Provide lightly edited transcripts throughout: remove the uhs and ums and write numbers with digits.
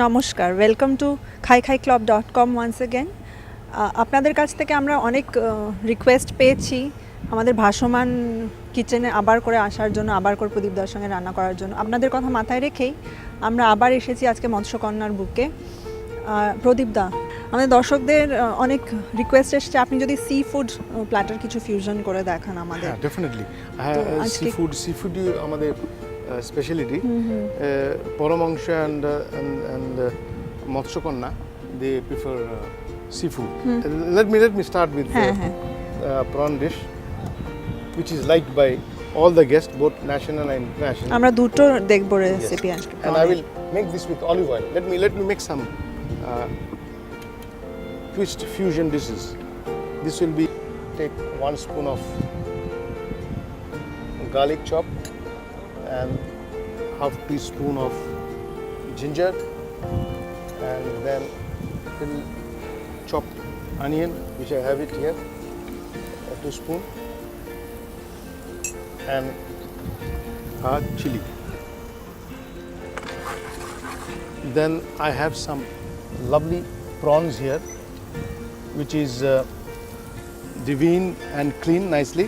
নমস্কার, welcome to খাইখাইক্লাব.com once again. আপনাদের কাছ থেকে আমরা অনেক রিকোয়েস্ট পেয়েছি আমাদের ভাসমান কিচেনে আবার করে আসার জন্য, আবার করে প্রদীপদার সঙ্গে রান্না করার জন্য। আপনাদের কথা মাথায় রেখেই আমরা আবার এসেছি আজকে মৎস্যকন্যার বুকে। প্রদীপদা, আমাদের দর্শকদের অনেক রিকোয়েস্ট এসেছে আপনি যদি সি ফুড প্ল্যাটার কিছু ফিউশন করে দেখান আমাদের। হ্যাঁ, ডেফিনেটলি সি ফুড আমাদের স্পেশালিটি। পরমাংশ and মৎস্যকন্যা they prefer seafood. Let me start with prawn dish which is liked by all the guests, both national and international. আমরা দুটো দেখব রেসিপি আজকে। And I will make this with olive oil. Let me make some twist fusion dishes. This will be, take 1 spoon of garlic chop and half teaspoon of ginger, and then little chopped onion, which I have it here, 2 spoon, and chili. Then I have some lovely prawns here, which is deveined and cleaned nicely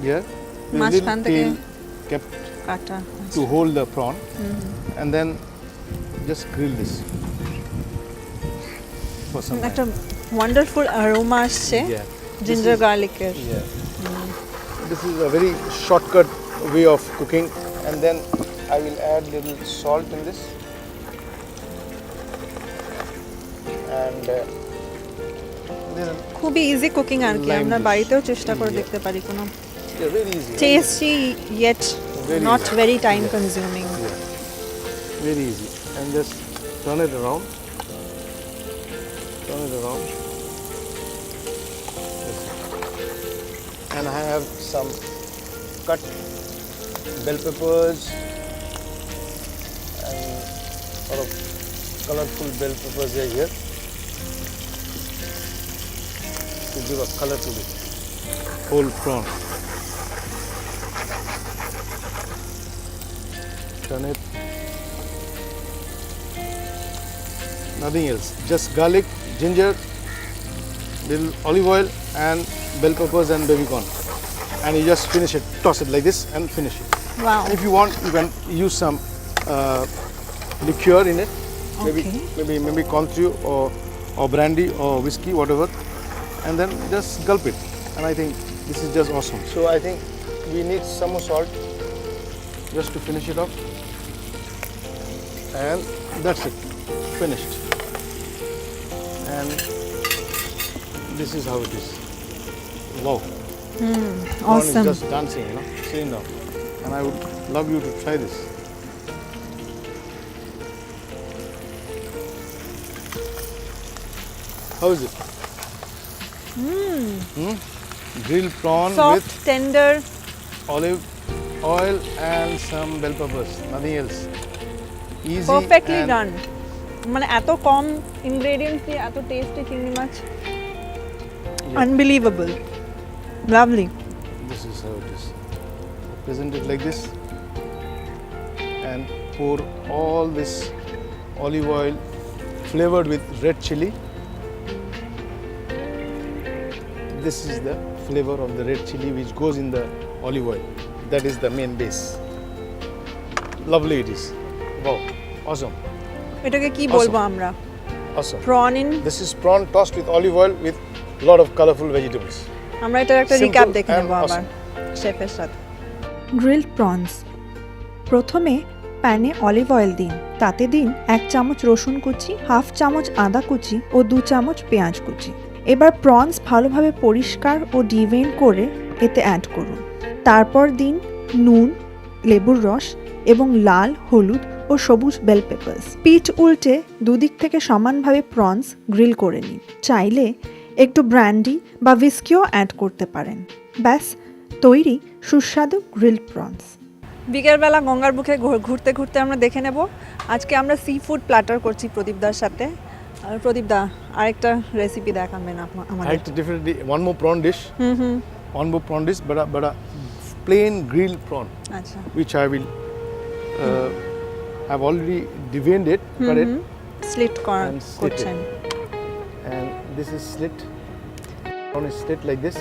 here, with a little tail kept to hold the prawn, and then just grill this for some একটা time. Wonderful aroma আসছে ginger গার্লিকের। This is a very shortcut way of cooking, and then I will add little salt in this, and খুবই easy cooking আর কি, আমরা বাড়িতেও চেষ্টা করে দেখতে পারি। কোনো very easy. Tasty yet not very time consuming. Very easy. And just turn it around. And I have some cut bell peppers and sort of colorful bell peppers are here to give a color to the whole prawn. Turn it. Nothing else, just garlic, ginger, little olive oil and bell peppers and baby corn, and you just finish it, toss it like this and finish it. Wow. And if you want, you can use some liqueur in it, maybe Cointreau or brandy or whiskey, whatever, and then just gulp it, and I think this is just awesome. So I think we need some more salt just to finish it off, and that's it, finished. And this is how it is. Wow. Awesome. It's just dancing, sitting down. And I would love you to try this. How is it? Grilled prawn Soft, with tender, olive oil and some bell peppers. Nothing else. Easy. perfectly and done. মানে এত কম ingredients দিয়ে এত tasty চিংড়ি মাছ, unbelievable, lovely. This is how it is. Present it like this and pour all this olive oil flavored with red chili. This is the flavor of the red chili which goes in the olive oil. That is the main base. Lovely it is. Wow, awesome. এটাকে কি বলবো আমরা? Awesome. Prawn in, This is prawn tossed with olive oil with lot of colorful vegetables. আমরা এটার একটা Simple recap দেখে and নেব আবার awesome. শেফের সাথে। Grilled prawns. প্রথমে প্যানে অলিভ অয়েল দিন, তাতে দিন 1 চামচ রসুন কুচি, হাফ চামচ আদা কুচি ও 2 চামচ পেঁয়াজ কুচি। এবার প্রনস ভালোভাবে পরিষ্কার ও ডিভেইন করে এতে অ্যাড করুন। তারপর দিন নুন, লেবুর রস এবং লাল, হলুদ ও সবুজ বেল পেপার্স। পিঠ উল্টে দুদিক থেকে সমানভাবে প্রনস গ্রিল করে নিন। চাইলে একটু ব্র্যান্ডি বা হুইস্কিও অ্যাড করতে পারেন। ব্যাস তৈরি সুস্বাদু গ্রিলড প্রনস। বিকেলবেলা গঙ্গার বুকে ঘুরতে ঘুরতে আমরা দেখে নেব আজকে আমরা সি ফুড প্ল্যাটার করছি প্রদীপদার সাথে। প্রদীপদা, আরেকটা রেসিপি দেখাবেন আমাদের? Definitely one more prawn dish. One more prawn dish, but a plain grilled prawn, which I will have already deveined it, cut it, slit and slit করছেন। and this is slit. Prawn is slit like this,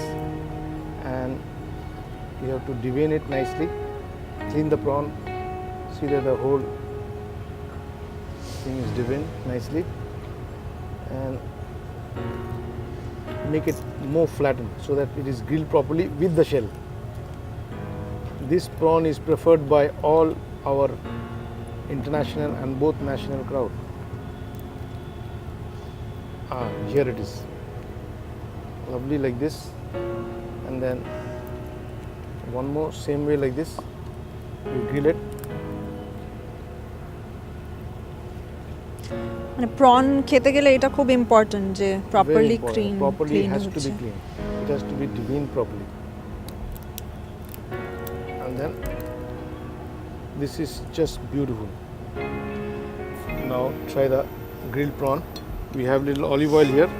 and you have to devein it nicely. Clean the prawn. See that the whole thing is deveined nicely, and make it more flattened so that it is grilled properly with the shell. This prawn is preferred by all our international and both national crowd. Here it is, lovely like this, and then one more same way like this. You grill it. মানে prawn খেতে গেলে এটা খুব important যে Very properly important. Clean Properly clean has to হচ্ছে। be clean. It has to be deveined properly. And then this is just beautiful. Now try the grilled prawn. We have little olive oil here.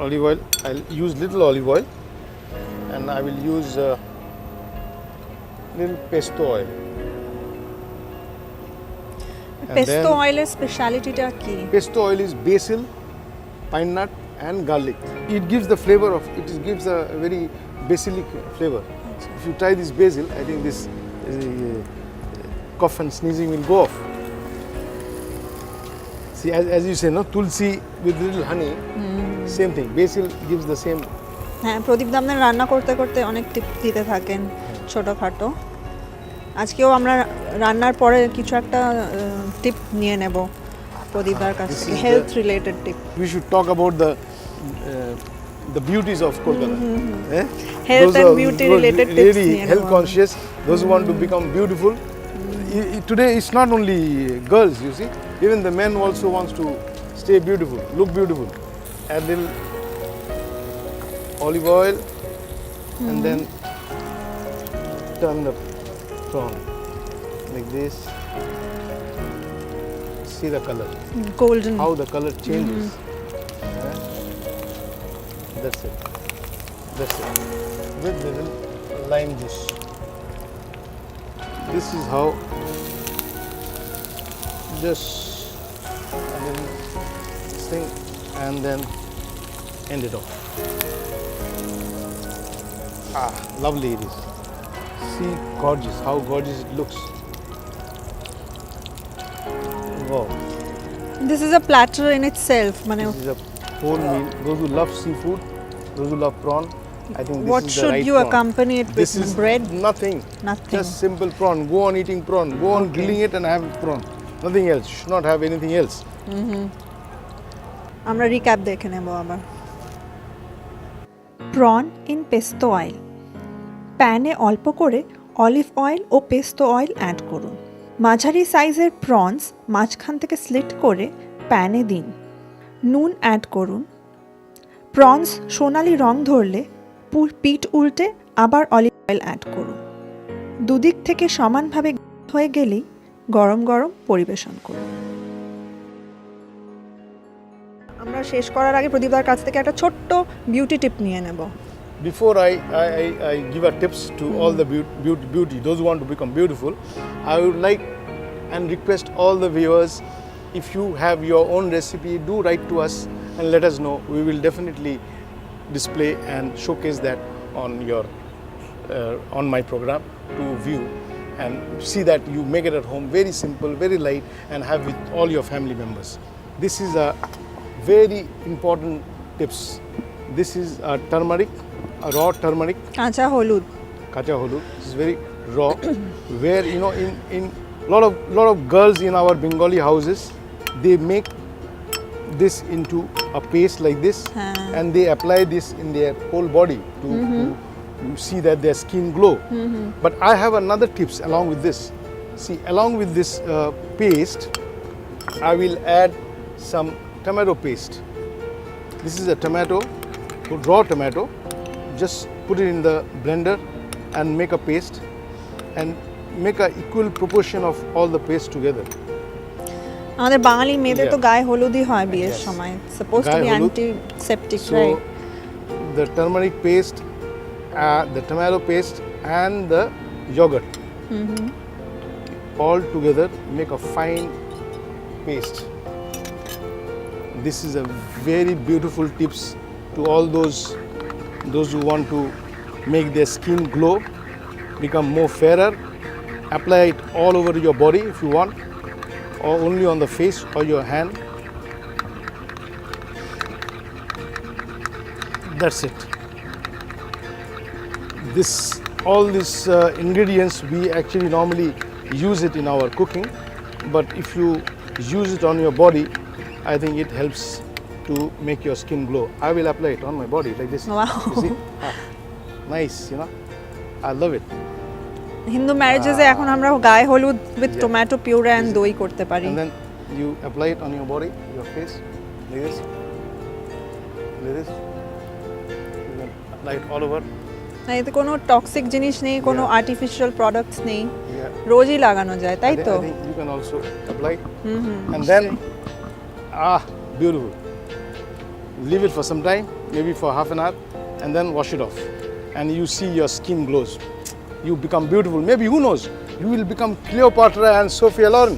Olive oil. I'll use little olive oil, and I will use little pesto oil. And pesto then- অয়েলের স্পেশালিটিটা কি? Pesto oil is basil, pine nut, and garlic. It gives the flavor of gives a very basilic flavor. If you try this basil, I think this cough and sneezing will go off. See, as you say, no, tulsi with little honey, same thing. Basil gives the same. হ্যাঁ, প্রদীপ দামনের রান্না করতে করতে অনেক টিপ দিতে থাকেন ছোটোখাটো। আজকেও আমরা রান্নার পরে কিছু একটা টিপ নিয়ে নেব প্রদীপদার কাছ This থেকে, is health the- related tip. We should talk about the beauties of Kolkata. Eh? Health Those and are- beauty those related tips really নিয়ে health নেব। conscious. Those who want to become beautiful. Today it's not only girls, you see. Even the men also wants to stay beautiful, look beautiful. Add little olive oil, and then turn the prawn like this. See the color. Golden. How the color changes. Eh? That's it. That's it. With little lime juice. This is how. Just a little this thing, and then end it off. Lovely it is. See, gorgeous. How gorgeous it looks. Wow. This is a platter in itself, মানে This is a whole meal. Those who love seafood, those who love prawn, I think this what is the should right you prawn. accompany it This with? is Bread? Nothing. Nothing. Just simple prawn. Go on eating prawn. Go on Okay. grilling it and have prawn. Nothing else. You should not have anything else. আমরা recap দেখে নেব আবার। Prawn in pesto oil. প্যানে অল্প করে olive oil ও pesto oil add করুন। মাঝারি সাইজের প্রনস মাঝখান থেকে স্লিট করে প্যানে দিন। নুন অ্যাড করুন। প্রনস সোনালি রং ধরলে পিঠ উল্টে আবার অলিভ অয়েল অ্যাড করুন। দুদিক থেকে সমানভাবে হয়ে গেলেই গরম গরম পরিবেশন করুন। আমরা শেষ করার আগে প্রদীপদার কাছ থেকে একটা ছোট্ট বিউটি টিপ নিয়ে নেব। Before I give a tips to all the beauty, those who want to become beautiful, I would like and request all the viewers, if you have your own recipe, do write to us and let us know. We will definitely display and showcase that on my program to view and see that you make it at home, very simple, very light, and have with all your family members. This is a very important tips. This is a turmeric, a raw turmeric, কাঁচা হলুদ। kacha holu. This is very raw. Where in lot of girls in our Bengali houses, they make this into a paste like this, and they apply this in their whole body to see that their skin glow. But I have another tips along with this. See, along with this paste, I will add some tomato paste. This is a tomato, raw tomato. Just put it in the blender and make a paste, and make a equal proportion of all the paste together. আমাদের বাঙালি মেয়েদের তো Yeah. গায়ে হলুদই হয় বিয়ের Yes. সময়, suppose two গায়ে B হলুদ। Antiseptic, So right? the turmeric paste, the tomato paste, and the yogurt all together make a fine paste. This is a very beautiful tips to all those who want to make their skin glow, become more fairer. Apply it all over your body if you want, or only on the face or your hand. That's it. All these ingredients we actually normally use it in our cooking, but if you use it on your body, I think it helps to make your skin glow. I will apply it on my body like this. Wow. You see? Nice, you know. I love it. Hindu ম্যারেজেসে এখন আমরা গায়ে হলুদ with Yeah. Tomato puree and দই করতে পারি। And then you apply it on your body, your face, like this. Like this. You can apply it all over. না, এতে কোনো টক্সিক জিনিস নেই, কোনো Yeah. আর্টিফিশিয়াল প্রোডাক্টস নেই, Yeah. রোজই লাগানো যায়, তাই তো? I think you can also apply. And then, beautiful. Leave it for some time, maybe for half an hour, and then wash it off. And you see your skin glows. You become beautiful. Maybe, who knows, you will become Cleopatra and Sophia Loren.